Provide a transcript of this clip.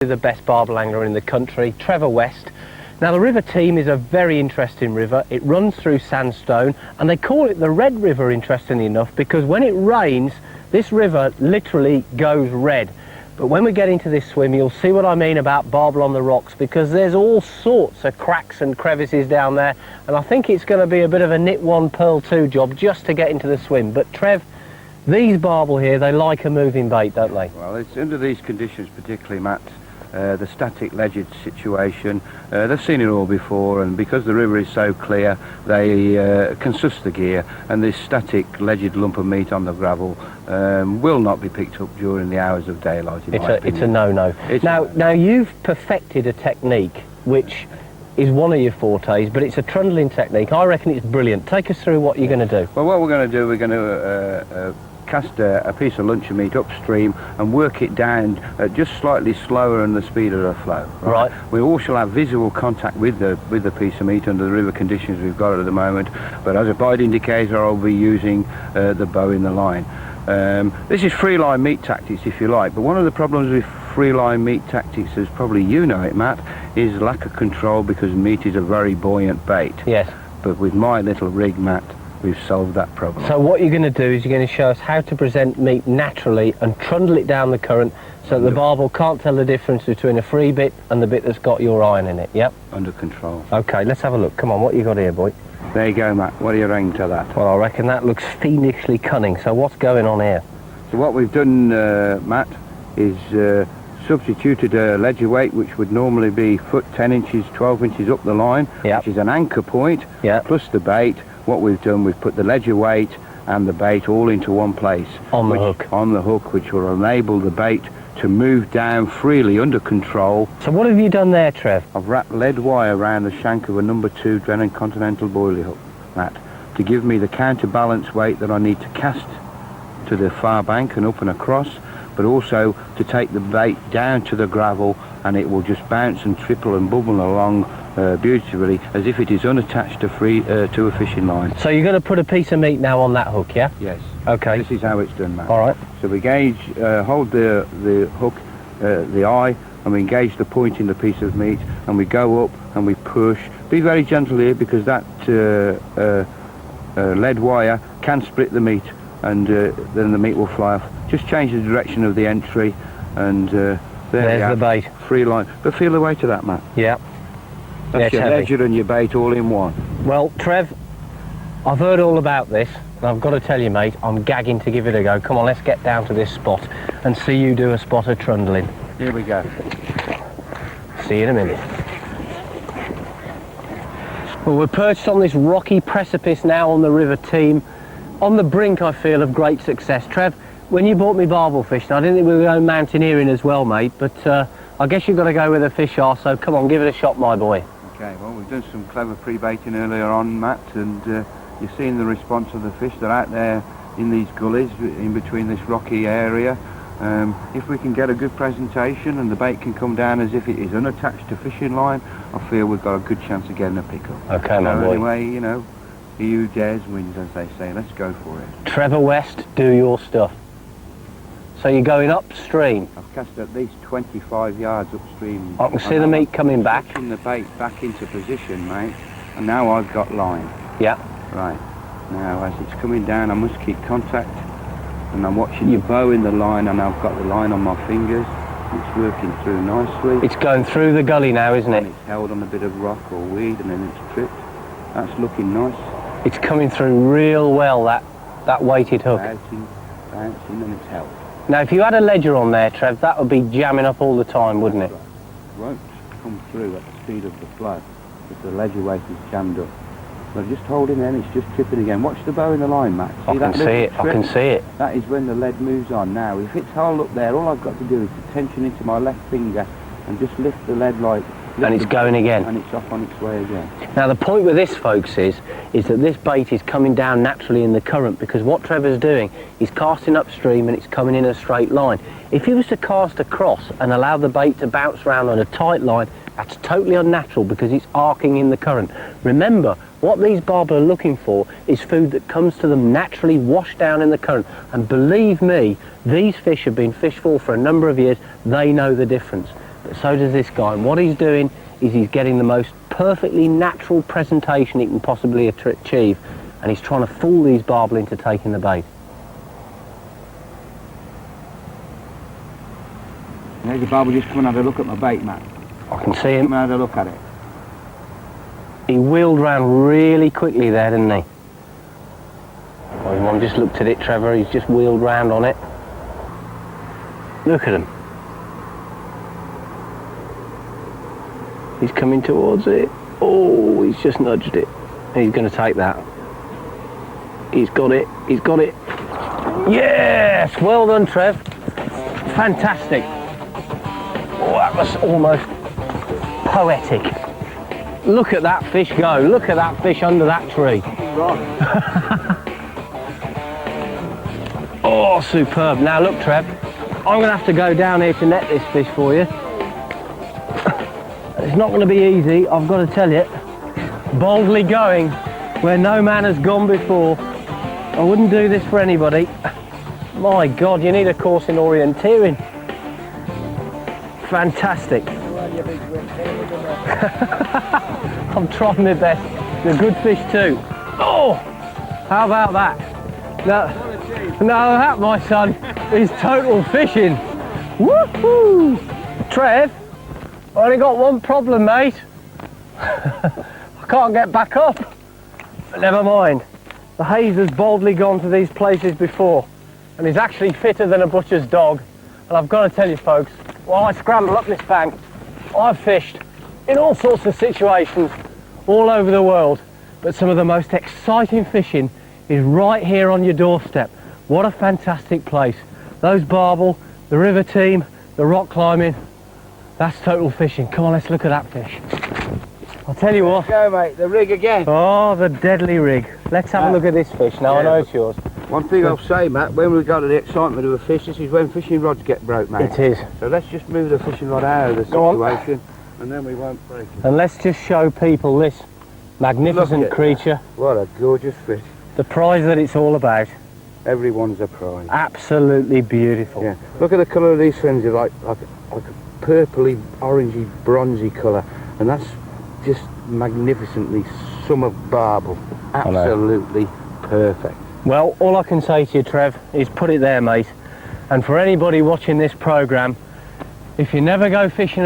The best barbel angler in the country, Trevor West. Now the river Team is a very interesting river. It runs through sandstone and they call it the Red River, interestingly enough, because when it rains this river literally goes red. But when we get into this swim you'll see what I mean about barbel on the rocks, because there's all sorts of cracks and crevices down there, and I think it's going to be a bit of a knit one pearl two job just to get into the swim. But Trev, these barbel here, they like a moving bait, don't they? Well, it's under these conditions particularly, Matt, the static ledged situation, they've seen it all before, and because the river is so clear they can suss the gear, and this static ledged lump of meat on the gravel will not be picked up during the hours of daylight. It's a no-no. Now you've perfected a technique which is one of your fortes, but it's a trundling technique. I reckon it's brilliant. Take us through what you're going to do. Well, what we're going to do, we're going to cast a piece of luncheon meat upstream and work it down just slightly slower than the speed of the flow. Right. We all shall have visual contact with the piece of meat under the river conditions we've got at the moment, but as a bite indicator I'll be using the bow in the line. This is free line meat tactics, if you like, but one of the problems with free line meat tactics, as probably you know it, Matt, is lack of control, because meat is a very buoyant bait. Yes. But with my little rig, Matt, we've solved that problem. So what you're going to do is you're going to show us how to present meat naturally and trundle it down the current so that the barbel can't tell the difference between a free bit and the bit that's got your iron in it. Yep. Under control. Okay, let's have a look. Come on, what you got here, boy? There you go, Matt. What do you reckon to that? Well, I reckon that looks fiendishly cunning. So what's going on here? So what we've done, Matt, is substituted a ledger weight which would normally be foot 10 inches, 12 inches up the line, yep, which is an anchor point, yep, plus the bait. What we've done, we've put the ledger weight and the bait all into one place. On the hook. On the hook, which will enable the bait to move down freely under control. So what have you done there, Trev? I've wrapped lead wire around the shank of a number 2 Drennan Continental boilie hook, Matt, to give me the counterbalance weight that I need to cast to the far bank and up and across, but also to take the bait down to the gravel, and it will just bounce and triple and bubble along beautifully, as if it is unattached to a fishing line. So you're going to put a piece of meat now on that hook, yeah? Yes. Okay. This is how it's done, Matt. All right. So we gauge, hold the hook, the eye, and we engage the point in the piece of meat, and we go up and we push. Be very gentle here, because that lead wire can split the meat, and then the meat will fly off. Just change the direction of the entry, and there's the bait. Free line. But feel the weight of that, Matt. Yeah. That's your ledger and your bait all in one. Well, Trev, I've heard all about this, and I've got to tell you, mate, I'm gagging to give it a go. Come on, let's get down to this spot and see you do a spot of trundling. Here we go. See you in a minute. Well, we're perched on this rocky precipice now on the River Team, on the brink, I feel, of great success. Trev, when you bought me barbel fishing, I didn't think we were going mountaineering as well, mate, but I guess you've got to go where the fish are, so come on, give it a shot, my boy. Okay, well, we've done some clever pre-baiting earlier on, Matt, and you're seeing the response of the fish. They're out there in these gullies in between this rocky area. If we can get a good presentation and the bait can come down as if it is unattached to fishing line, I feel we've got a good chance of getting a pickup. Okay, my boy. Anyway, you know, he who dares wins, as they say. Let's go for it. Trevor West, do your stuff. So you're going upstream? I've cast at least 25 yards upstream. I can see the meat coming back. Pushing the bait back into position, mate, and now I've got line. Yeah. Right. Now, as it's coming down, I must keep contact, and I'm watching the bow in the line, and I've got the line on my fingers. It's working through nicely. It's going through the gully now, isn't it? And it's held on a bit of rock or weed, and then it's tripped. That's looking nice. It's coming through real well, that weighted hook. Bouncing, and it's held. Now, if you had a ledger on there, Trev, that would be jamming up all the time, wouldn't it? It won't come through at the speed of the flow if the ledger weight is jammed up. But just hold him in, it's just tripping again. Watch the bow in the line, Matt. I can see it, I can see it. That is when the lead moves on. Now, if it's held up there, all I've got to do is to tension into my left finger and just lift the lead like... And it's going again. And it's off on its way again. Now, the point with this, folks, is that this bait is coming down naturally in the current, because what Trevor's doing, he's casting upstream and it's coming in a straight line. If he was to cast across and allow the bait to bounce around on a tight line, that's totally unnatural, because it's arcing in the current. Remember, what these barbel are looking for is food that comes to them naturally, washed down in the current. And believe me, these fish have been fished for a number of years. They know the difference. but so does this guy. And what he's doing is he's getting the most perfectly natural presentation he can possibly achieve, and he's trying to fool these barbel into taking the bait. There's the barbel just coming and have a look at my bait, Matt. I can see him. Come and have a look at it. He wheeled round really quickly there, didn't he? Oh, your mum just looked at it, Trevor. He's just wheeled round on it. Look at him. He's coming towards it. Oh, he's just nudged it. He's going to take that. He's got it. He's got it. Yes! Well done, Trev. Fantastic. Oh, that was almost poetic. Look at that fish go. Look at that fish under that tree. Oh, superb. Now look, Trev, I'm going to have to go down here to net this fish for you. It's not going to be easy, I've got to tell you. Boldly going where no man has gone before. I wouldn't do this for anybody. My God, you need a course in orienteering. Fantastic. I'm trying my best. They're good fish too. Oh, how about that? No, that, my son, is total fishing. Woohoo! Trev, I only got one problem, mate. I can't get back up. But never mind. The haze has boldly gone to these places before, and he's actually fitter than a butcher's dog. And I've got to tell you, folks, while I scramble up this bank, I've fished in all sorts of situations all over the world, but some of the most exciting fishing is right here on your doorstep. What a fantastic place. Those barbel, the river team, the rock climbing, that's total fishing. Come on, let's look at that fish. I'll tell you what. Go, mate, the rig again. Oh, the deadly rig. Let's have a look at this fish. Now, I know it's yours. One thing I'll say, Matt, when we got to the excitement of a fish, this is when fishing rods get broke, mate. It is. So let's just move the fishing rod out of the situation, and then we won't break it. And let's just show people this magnificent creature. What a gorgeous fish. The prize that it's all about. Everyone's a prize. Absolutely beautiful. Yeah. Look at the colour of these fins. They're like a purpley, orangey, bronzy colour, and that's just magnificently summer barbel. Absolutely perfect. Well, all I can say to you, Trev, is put it there, mate. And for anybody watching this programme, if you never go fishing